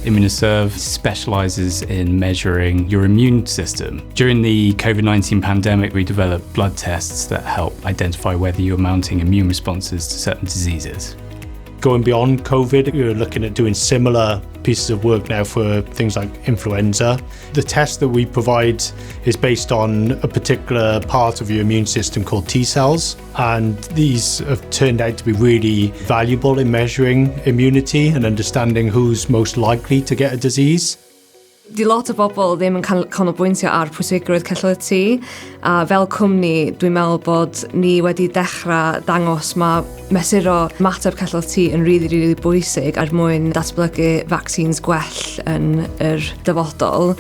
ImmunoServ specialises in measuring your immune system. During the COVID-19 pandemic, we developed blood tests that help identify whether you're mounting immune responses to certain diseases. Going beyond COVID, we're looking at doing similar pieces of work now for things like influenza. The test that we provide is based on a particular part of your immune system called T cells, and these have turned out to be really valuable in measuring immunity and understanding who's most likely to get a disease. Di lot o bobl ddim yn canolbwyntio ar pwysigrwydd celled T, a fel cwmni dwi'n meddwl bod ni wedi dechrau dangos mae mesuro mateb celled T yn really bwysig er mwyn datblygu vaccines gwell yn yr dyfodol.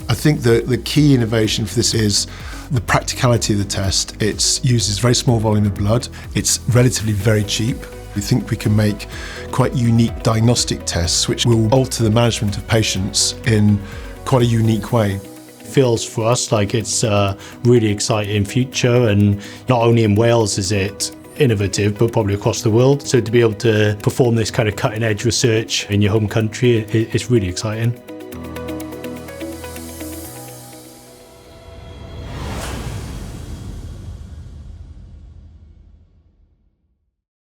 I think the key innovation for this is the practicality of the test. It uses a very small volume of blood. It's relatively very cheap. We think we can make quite unique diagnostic tests which will alter the management of patients in quite a unique way. It feels for us like it's a really exciting future, and not only in Wales is it innovative but probably across the world. So to be able to perform this kind of cutting edge research in your home country, it's really exciting.